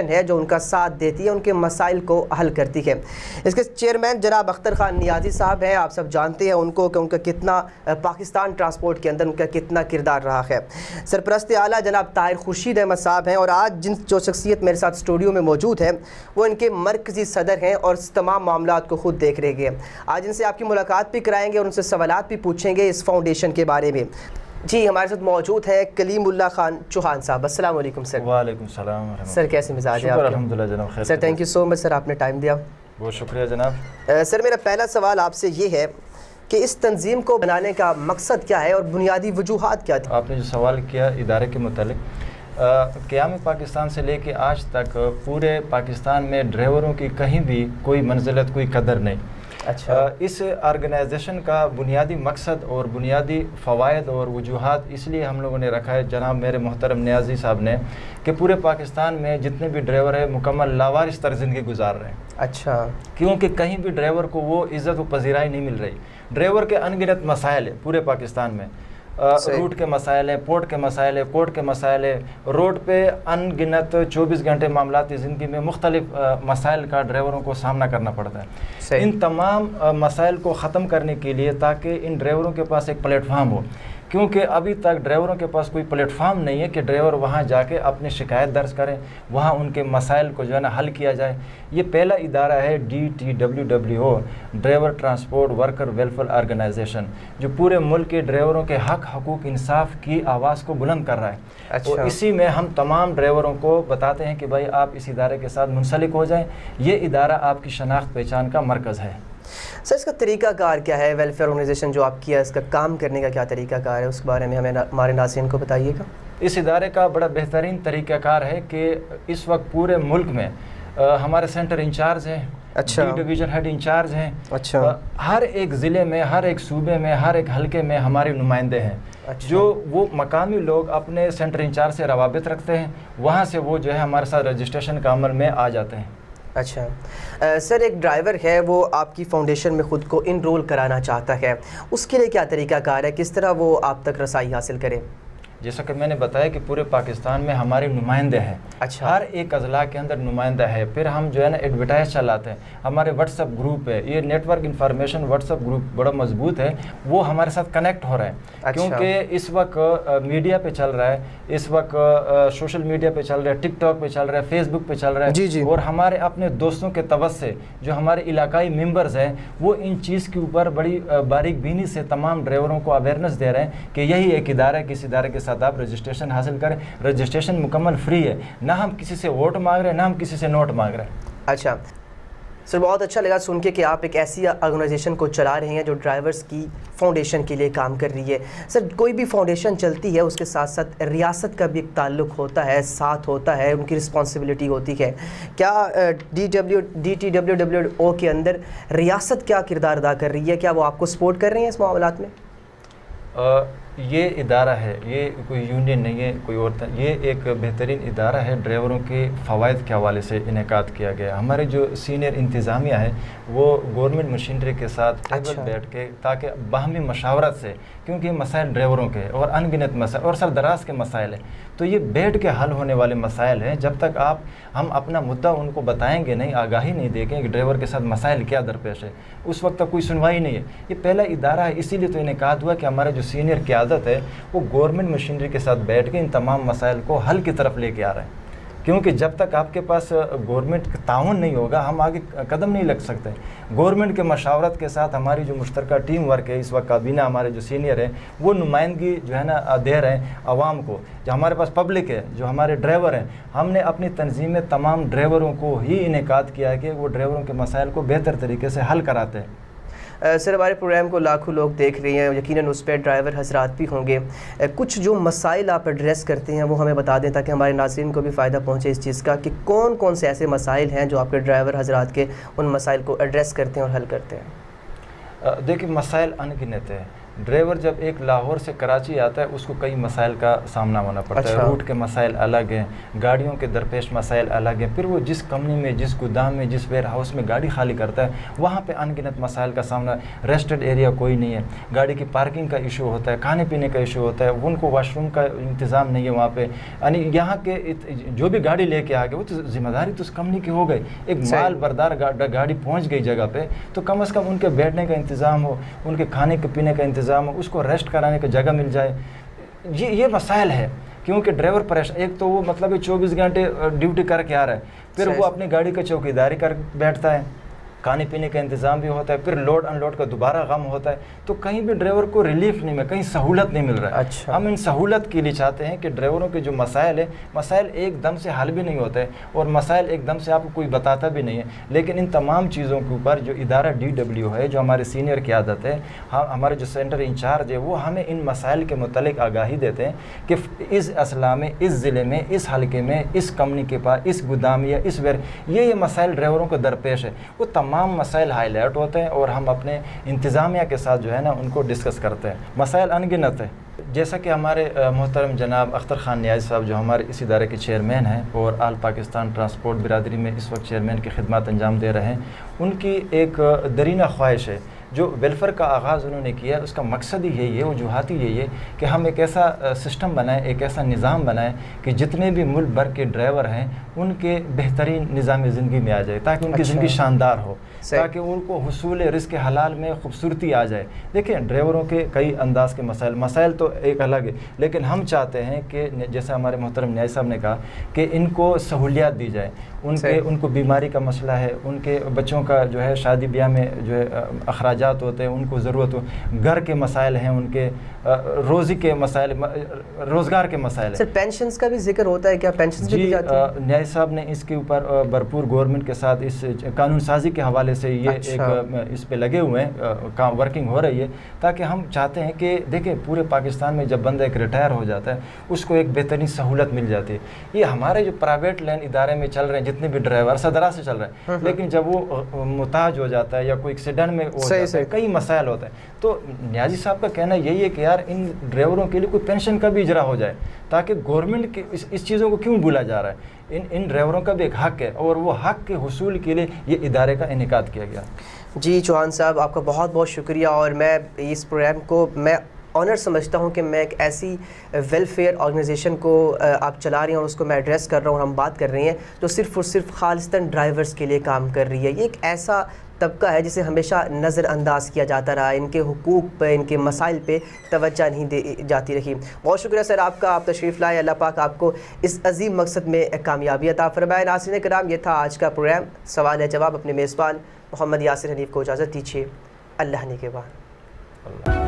ہے جو ان کا ساتھ دیتی ہے, ان کے مسائل کو حل کرتی ہے. اس کے چیئرمین جناب اختر خان نیازی صاحب ہیں, آپ سب جانتے ہیں ان کو کہ ان کا کتنا پاکستان ٹرانسپورٹ کے اندر ان کا کتنا کردار رہا ہے. سرپرست اعلیٰ جناب طاہر خورشید احمد صاحب ہیں, اور آج جو شخصیت میرے ساتھ اسٹوڈیو میں موجود ہے وہ ان کے مرکزی صدر ہیں اور تمام معاملات کو خود دیکھ رہے ہیں. آج ان سے آپ کی ملاقات بھی کرائیں گے اور ان سے سوالات بھی پوچھیں گے اس فاؤنڈیشن کے بارے میں. جی, ہمارے ساتھ موجود ہے کلیم اللہ خان چوہان صاحب. السلام علیکم سر. وعلیکم السلام ورحمۃ اللہ. سر کیسے مزاج ہے آپ کے؟ الحمدللہ جناب خیر. سر تھینک یو سو مچ سر, آپ نے ٹائم دیا. بہت شکریہ جناب. سر میرا پہلا سوال آپ سے یہ ہے کہ اس تنظیم کو بنانے کا مقصد کیا ہے اور بنیادی وجوہات کیا تھی؟ آپ نے جو سوال کیا ادارے کے متعلق, قیام پاکستان سے لے کے آج تک پورے پاکستان میں ڈرائیوروں کی کہیں بھی کوئی منزلت, کوئی قدر نہیں. اچھا. اس آرگنائزیشن کا بنیادی مقصد اور بنیادی فوائد اور وجوہات اس لیے ہم لوگوں نے رکھا ہے جناب میرے محترم نیازی صاحب نے, کہ پورے پاکستان میں جتنے بھی ڈرائیور ہیں مکمل لاوارث طرز زندگی گزار رہے ہیں. اچھا. کیونکہ کہیں بھی ڈرائیور کو وہ عزت و پذیرائی نہیں مل رہی. ڈرائیور کے ان گنت مسائل ہیں پورے پاکستان میں, روٹ کے مسائل ہیں, پورٹ کے مسائل ہیں, کورٹ کے مسائل ہیں, روڈ پہ ان گنت 24 گھنٹے معاملاتی زندگی میں مختلف مسائل کا ڈرائیوروں کو سامنا کرنا پڑتا ہے. ان تمام مسائل کو ختم کرنے کے لیے تاکہ ان ڈرائیوروں کے پاس ایک پلیٹ فارم ہو, کیونکہ ابھی تک ڈرائیوروں کے پاس کوئی پلیٹ فارم نہیں ہے کہ ڈرائیور وہاں جا کے اپنی شکایت درج کریں, وہاں ان کے مسائل کو جو ہے نا حل کیا جائے. یہ پہلا ادارہ ہے DTWWO, driver transport worker welfare organisation, جو پورے ملک کے ڈرائیوروں کے حق, حقوق, انصاف کی آواز کو بلند کر رہا ہے. اچھا. اور اسی میں ہم تمام ڈرائیوروں کو بتاتے ہیں کہ بھائی آپ اس ادارے کے ساتھ منسلک ہو جائیں, یہ ادارہ آپ کی شناخت پہچان کا مرکز ہے. سر اس کا طریقہ کار کیا ہے؟ ویلفیئر آرگنائزیشن جو آپ کیا, اس کا کام کرنے کا کیا طریقہ کار ہے, اس کے بارے میں ہمیں ہمارے ناظرین کو بتائیے گا. اس ادارے کا بڑا بہترین طریقہ کار ہے کہ اس وقت پورے ملک میں ہمارے سینٹر انچارج ہیں, اچھا, ڈویژن ہیڈ انچارج ہیں, اچھا, ہر ایک ضلع میں, ہر ایک صوبے میں, ہر ایک حلقے میں ہمارے نمائندے ہیں. اچھا. جو وہ مقامی لوگ اپنے سینٹر انچارج سے روابط رکھتے ہیں, وہاں سے وہ جو ہے ہمارے ساتھ رجسٹریشن کا عمل میں آ جاتے ہیں. اچھا. سر ایک ڈرائیور ہے وہ آپ کی فاؤنڈیشن میں خود کو انرول کرانا چاہتا ہے, اس کے لیے کیا طریقہ کار ہے, کس طرح وہ آپ تک رسائی حاصل کرے؟ جیسا کہ میں نے بتایا کہ پورے پاکستان میں ہمارے نمائندے ہیں. اچھا. ہر ایک اضلاع کے اندر نمائندہ ہے. پھر ہم جو ہے نا ایڈورٹائز چلاتے ہیں, ہمارے واٹس ایپ گروپ ہے, یہ network information WhatsApp group بڑا مضبوط ہے, وہ ہمارے ساتھ کنیکٹ ہو رہے ہیں. اچھا. کیونکہ اس وقت میڈیا پہ چل رہا ہے, اس وقت سوشل میڈیا پہ چل رہا ہے, ٹک ٹاک پہ چل رہا ہے, فیس بک پہ چل رہا ہے. جی جی. اور ہمارے اپنے دوستوں کے توسط سے جو ہمارے علاقائی ممبرز ہیں وہ ان چیز کے اوپر بڑی باریک بینی سے تمام ڈرائیوروں کو اویئرنیس دے رہے ہیں کہ یہی ایک ادارہ ہے, کس ادارے کے ساتھ آپ رجسٹریشن حاصل کریں. رجسٹریشن مکمل فری ہے, نہ ہم کسی سے ووٹ مانگ رہے ہیں, نہ ہم کسی سے نوٹ مانگ رہے ہیں. اچھا سر, بہت اچھا لگا سن کے کہ آپ ایک ایسی آرگنائزیشن کو چلا رہے ہیں جو ڈرائیورز کی فاؤنڈیشن کے لیے کام کر رہی ہے. سر کوئی بھی فاؤنڈیشن چلتی ہے اس کے ساتھ ساتھ ریاست کا بھی ایک تعلق ہوتا ہے, ساتھ ہوتا ہے, ان کی رسپانسبلٹی ہوتی ہے. کیا DTWWO کے اندر ریاست کیا کردار ادا کر رہی ہے, کیا وہ آپ کو سپورٹ کر رہے ہیں اس معاملات میں؟ یہ ادارہ ہے, یہ کوئی یونین نہیں ہے, کوئی اور, یہ ایک بہترین ادارہ ہے. ڈرائیوروں کے فوائد کے حوالے سے انعقاد کیا گیا. ہمارے جو سینئر انتظامیہ ہے وہ گورنمنٹ مشینری کے ساتھ ٹیبل بیٹھ کے تاکہ باہمی مشاورت سے, کیونکہ یہ مسائل ڈرائیوروں کے اور ان گنت مسائل اور سردراز کے مسائل ہیں, تو یہ بیٹھ کے حل ہونے والے مسائل ہیں. جب تک ہم اپنا مدعا ان کو بتائیں گے نہیں, آگاہی نہیں دیں گے کہ ڈرائیور کے ساتھ مسائل کیا درپیش ہے, اس وقت تک کوئی سنوائی نہیں ہے. یہ پہلا ادارہ ہے, اسی لیے تو انعقاد ہوا کہ ہمارے جو سینئر قیادت ہے وہ گورنمنٹ مشینری کے ساتھ بیٹھ کے ان تمام مسائل کو حل کی طرف لے کے آ رہے ہیں. کیونکہ جب تک آپ کے پاس گورنمنٹ کا تعاون نہیں ہوگا ہم آگے قدم نہیں لگ سکتے. گورنمنٹ کے مشاورت کے ساتھ ہماری جو مشترکہ ٹیم ورک ہے, اس وقت کابینہ ہمارے جو سینئر ہیں وہ نمائندگی جو ہے نا دے رہے ہیں عوام کو. جو ہمارے پاس پبلک ہے, جو ہمارے ڈرائیور ہیں, ہم نے اپنی تنظیم میں تمام ڈرائیوروں کو ہی انعقاد کیا ہے کہ وہ ڈرائیوروں کے مسائل کو بہتر طریقے سے حل کراتے ہیں. سر ہمارے پروگرام کو لاکھوں لوگ دیکھ رہے ہیں, یقیناً اس پہ ڈرائیور حضرات بھی ہوں گے. کچھ جو مسائل آپ ایڈریس کرتے ہیں وہ ہمیں بتا دیں تاکہ ہمارے ناظرین کو بھی فائدہ پہنچے اس چیز کا, کہ کون کون سے ایسے مسائل ہیں جو آپ کے ڈرائیور حضرات کے ان مسائل کو ایڈریس کرتے ہیں اور حل کرتے ہیں. دیکھیں مسائل ان گنت ہے. ڈرائیور جب ایک لاہور سے کراچی آتا ہے اس کو کئی مسائل کا سامنا ہونا پڑتا ہے. روٹ کے مسائل الگ ہیں, گاڑیوں کے درپیش مسائل الگ ہیں, پھر وہ جس کمپنی میں, جس گودام میں, جس ویئر ہاؤس میں گاڑی خالی کرتا ہے وہاں پہ ان گنت مسائل کا سامنا. ریسٹڈ ایریا کوئی نہیں ہے, گاڑی کی پارکنگ کا ایشو ہوتا ہے, کھانے پینے کا ایشو ہوتا ہے, ان کو واش روم کا انتظام نہیں ہے وہاں پہ. یعنی یہاں کے جو بھی گاڑی لے کے آ گئے وہ تو ذمہ داری تو اس کمپنی کی ہو گئی. ایک مال بردار گاڑی پہنچ گئی جگہ پہ تو کم از کم ان کے بیٹھنے کا انتظام ہو, ان کے کھانے کے پینے کا انتظام ہو, اس کو ریسٹ کرانے کی جگہ مل جائے. یہ مسائل ہے کیونکہ ڈرائیور پریشان, ایک تو وہ مطلب 24 گھنٹے ڈیوٹی کر کے آ رہا ہے, پھر وہ اپنی گاڑی کا چوکیداری کر بیٹھتا ہے, کھانے پینے کا انتظام بھی ہوتا ہے, پھر لوڈ ان لوڈ کا دوبارہ غم ہوتا ہے. تو کہیں بھی ڈرائیور کو ریلیف نہیں مل, کہیں سہولت نہیں مل رہا ہے. ہم ان سہولت کے لیے چاہتے ہیں کہ ڈرائیوروں کے جو مسائل ہیں, مسائل ایک دم سے حل بھی نہیں ہوتے ہیں اور مسائل ایک دم سے آپ کو کوئی بتاتا بھی نہیں ہے, لیکن ان تمام چیزوں کے اوپر جو ادارہ DW ہے, جو ہمارے سینئر قیادت ہے, ہمارے جو سینٹر انچارج ہے, وہ ہمیں ان مسائل کے متعلق آگاہی دیتے ہیں کہ اس اضلاع میں, اس ضلع میں, اس حلقے میں, اس کمپنی کے پاس, اس گودام یا اس ویر, یہ مسائل ڈرائیوروں کو درپیش ہے. وہ تمام مسائل ہائی لائٹ ہوتے ہیں اور ہم اپنے انتظامیہ کے ساتھ جو ہے نا ان کو ڈسکس کرتے ہیں. مسائل ان گنت ہے, جیسا کہ ہمارے محترم جناب اختر خان نیازی صاحب جو ہمارے اس ادارے کے چیئرمین ہیں اور آل پاکستان ٹرانسپورٹ برادری میں اس وقت چیئرمین کی خدمات انجام دے رہے ہیں, ان کی ایک درینہ خواہش ہے. جو ویلفیئر کا آغاز انہوں نے کیا, اس کا مقصد ہی یہی ہے, وجوہات ہی یہی ہے کہ ہم ایک ایسا سسٹم بنائیں, ایک ایسا نظام بنائیں کہ جتنے بھی ملک بھر کے ڈرائیور ہیں ان کے بہترین نظام زندگی میں آ جائے, تاکہ ان کی زندگی شاندار ہو, تاکہ ان کو حصول رزق حلال میں خوبصورتی آ جائے. دیکھیں ڈرائیوروں کے کئی انداز کے مسائل تو ایک الگ ہے, لیکن ہم چاہتے ہیں کہ جیسا ہمارے محترم نیازی صاحب نے کہا کہ ان کو سہولیات دی جائے. ان کو بیماری کا مسئلہ ہے, ان کے بچوں کا جو ہے شادی بیاہ میں جو ہے اخراجات ہوتے ہیں, ان کو ضرورت ہو, گھر کے مسائل ہیں, ان کے روزی کے مسائل, روزگار کے مسائل ہیں. سر پینشنز کا بھی ذکر ہوتا ہے کیا؟ پینشنز بھی دی جاتی ہیں؟ نیازی صاحب نے اس کے اوپر بھرپور گورنمنٹ کے ساتھ اس قانون سازی کے حوالے سے یہ ایک اس پہ لگے ہوئے ہیں, ورکنگ ہو رہی ہے, تاکہ ہم چاہتے ہیں کہ دیکھیں پورے پاکستان میں جب بندہ ایک ریٹائر ہو جاتا ہے اس کو ایک بہترین سہولت مل جاتی ہے. یہ ہمارے جو پرائیویٹ لائن ادارے میں چل رہے ہیں جتنے بھی ڈرائیور صدرہ سے چل رہے ہیں, لیکن جب وہ محتاج ہو جاتا ہے یا کوئی ایکسیڈنٹ میں ہو جاتا ہے, کئی مسائل ہوتے ہیں. تو نیازی صاحب کا کہنا یہی ہے کہ یار ان ڈرائیوروں کے لیے کوئی پینشن کا بھی اجرا ہو جائے, تاکہ گورنمنٹ کے اس چیزوں کو کیوں بھولا جا رہا ہے. ان ڈرائیوروں کا بھی ایک حق ہے اور وہ حق کے حصول کے لیے یہ ادارے کا انعقاد کیا گیا. جی چوہان صاحب آپ کا بہت بہت شکریہ, اور میں اس پروگرام کو میں آنر سمجھتا ہوں کہ میں ایک ایسی ویلفیئر آرگنائزیشن کو آپ چلا رہی ہیں اور اس کو میں ایڈریس کر رہا ہوں اور ہم بات کر رہے ہیں جو صرف اور صرف خالصتاً ڈرائیورز کے لیے کام کر رہی ہے. یہ ایک ایسا طبقہ ہے جسے ہمیشہ نظر انداز کیا جاتا رہا, ان کے حقوق پہ, ان کے مسائل پہ توجہ نہیں دی جاتی رہی. بہت شکریہ سر آپ کا, آپ تشریف لائے, اللہ پاک آپ کو اس عظیم مقصد میں کامیابی عطا فرمائے. ناظرین کرام یہ تھا آج کا پروگرام سوال ہے جواب. اپنے میزبان محمد یاسر حنیف کو اجازت دیجیے. اللہ نے کے بعد.